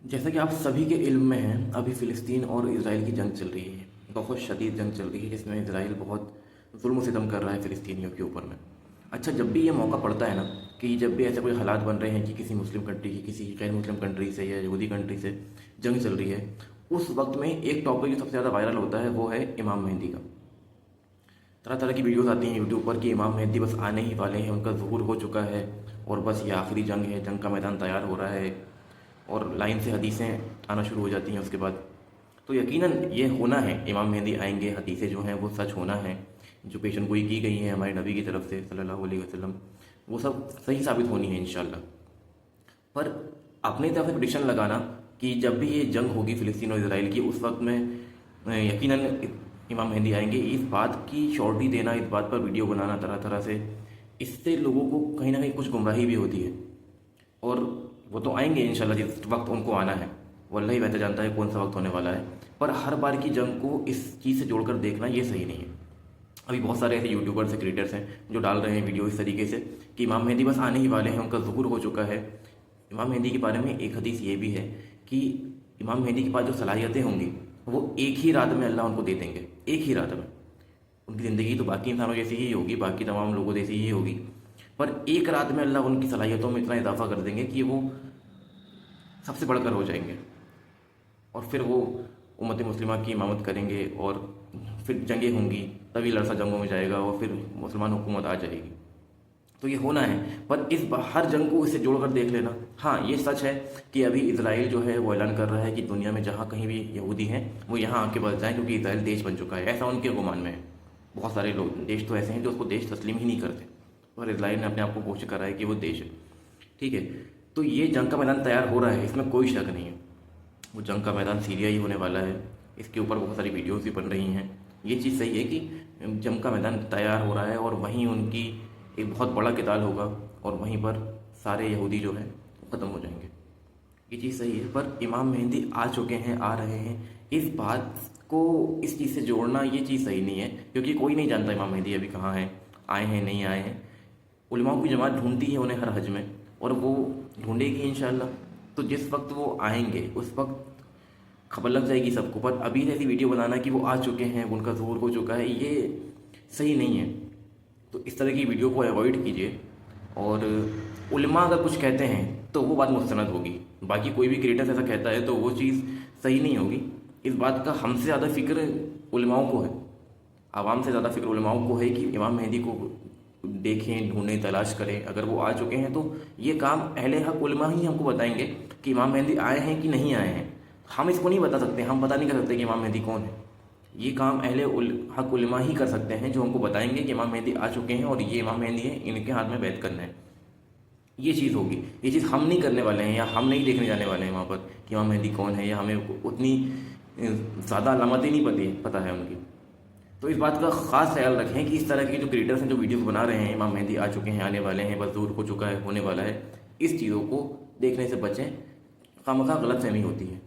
जैसा कि आप सभी के इल्म में है, अभी फ़िलिस्तीन और इज़राइल की जंग चल रही है। बहुत शदीद जंग चल रही है जिसमें इज़राइल बहुत ज़ुल्म सितम कर रहा है फ़िलिस्तीनियों के ऊपर में। अच्छा, जब भी ये मौका पड़ता है ना कि जब भी ऐसे कोई हालात बन रहे हैं कि किसी मुस्लिम कंट्री की किसी गैर मुस्लिम कंट्री से या यहूदी कंट्री से जंग चल रही है, उस वक्त में एक टॉपिक जो सबसे ज़्यादा वायरल होता है वो है इमाम मेहदी का। तरह तरह की वीडियोस आती हैं यूट्यूब पर कि इमाम मेहदी बस आने ही वाले हैं, उनका ज़ुहूर हो चुका है और बस ये आखिरी जंग है, जंग का मैदान तैयार हो रहा है, और लाइन से हदीसें आना शुरू हो जाती हैं उसके बाद। तो यकीनन ये होना है, इमाम मेहदी आएंगे, हदीसें जो हैं वो सच होना है, जो पेशन गोई की गई है हमारे नबी की तरफ से सल्लल्लाहु अलैहि वसल्लम, वो सब सही साबित होनी है इंशाल्लाह। पर अपनी तरफ से प्रेडिक्शन लगाना कि जब भी ये जंग होगी फ़िलिस्तीन और इसराइल की, उस वक्त में यकीनन इमाम मेहदी आएंगे, इस बात की श्योरिटी देना, इस बात पर वीडियो बनाना तरह तरह से, इससे लोगों को कहीं ना कहीं कुछ गुमराही भी होती है। और वो तो आएंगे इंशाल्लाह जिस वक्त उनको आना है, वो अल्लाह ही बेहतर जानता है कौन सा वक्त होने वाला है। पर हर बार की जंग को इस चीज़ से जोड़कर देखना ये सही नहीं है। अभी बहुत सारे ऐसे यूट्यूबर्स हैं, क्रिएटर्स हैं जो डाल रहे हैं वीडियो इस तरीके से कि इमाम मेहदी बस आने ही वाले हैं, उनका ज़ुहूर हो चुका है। इमाम मेहदी के बारे में एक हदीस ये भी है कि इमाम मेहदी के पास जो सलाहियतें होंगी वो एक ही रात में अल्लाह उनको दे देंगे, एक ही रात में। उनकी ज़िंदगी तो बाकी इंसानों जैसी ही होगी, बाकी तमाम लोगों जैसी ही होगी, पर एक रात में अल्लाह उनकी सलाहियतों में इतना इजाफा कर देंगे कि वो सबसे बढ़कर हो जाएंगे, और फिर वो उम्मत मुस्लिमा की इमामत करेंगे, और फिर जंगें होंगी, तभी लड़सा जंगों में जाएगा और फिर मुसलमान हुकूमत आ जाएगी। तो ये होना है, पर हर जंग को इससे जोड़कर देख लेना। हाँ, ये सच है कि अभी इसराइल जो है वो ऐलान कर रहा है कि दुनिया में जहाँ कहीं भी यहूदी हैं वो यहाँ आके बस जाएँ, क्योंकि इसराइल देश बन चुका है, ऐसा उनके गुमान में है। बहुत सारे लोग देश तो ऐसे हैं जो उसको देश तस्लीम ही नहीं करते, और इसराइल ने अपने आप को घोषित करा है कि वो देश है। ठीक है, तो ये जंग का मैदान तैयार हो रहा है, इसमें कोई शक नहीं है। वो जंग का मैदान सीरिया ही होने वाला है, इसके ऊपर बहुत सारी वीडियोस भी बन रही हैं। ये चीज़ सही है कि जंग का मैदान तैयार हो रहा है, और वहीं उनकी एक बहुत बड़ा किताल होगा, और वहीं पर सारे यहूदी जो हैं वो ख़त्म हो जाएंगे। ये चीज़ सही है, पर इमाम मेहदी आ चुके हैं, आ रहे हैं, इस बात को इस चीज़ से जोड़ना ये चीज़ सही नहीं है, क्योंकि कोई नहीं जानता इमाम मेहदी अभी कहाँ हैं, आए हैं नहीं आए हैं। उलमाओं की जमात ढूंढती है उन्हें हर हज में, और वो ढूंढेगी इंशाल्लाह। तो जिस वक्त वो आएंगे उस वक्त खबर लग जाएगी सबको। पर अभी ऐसी वीडियो बनाना कि वो आ चुके हैं, उनका ज़ुहूर हो चुका है, ये सही नहीं है। तो इस तरह की वीडियो को अवॉइड कीजिए, और उलमा अगर कुछ कहते हैं तो वो बात मुस्तनद होगी, बाकी कोई भी क्रिएटर ऐसा कहता है तो वो चीज़ सही नहीं होगी। इस बात का हमसे ज़्यादा फ़िक्र उलमाओं को है, आवाम से ज़्यादा फ़िक्र उलमाओं को है कि इमाम मेहदी को देखें, ढूंढें, तलाश करें। अगर वो आ चुके हैं तो ये काम अहले हक उलमा ही हमको बताएंगे कि इमाम मेहदी आए हैं कि नहीं आए हैं। हम इसको नहीं बता सकते, हम पता नहीं कर सकते कि इमाम मेहदी कौन है। ये काम अहले हक उलमा ही कर सकते हैं, जो हमको बताएंगे कि इमाम मेहदी आ चुके हैं और ये इमाम मेहदी है, इनके हाथ में बैत करना है। ये चीज़ होगी, ये चीज़ हम नहीं करने वाले हैं, या हम नहीं देखने जाने वाले हैं वहाँ पर कि इमाम मेहदी कौन है, या हमें उतनी ज़्यादा अलामतें नहीं पता है उनकी। तो इस बात का ख़ास ख्याल रखें कि इस तरह के जो क्रिएटर्स हैं जो वीडियोस बना रहे हैं, इमाम मेहदी आ चुके हैं, आने वाले हैं, बस दूर हो चुका है, होने वाला है, इस चीज़ों को देखने से बचें, खामखा गलत फहमी होती है।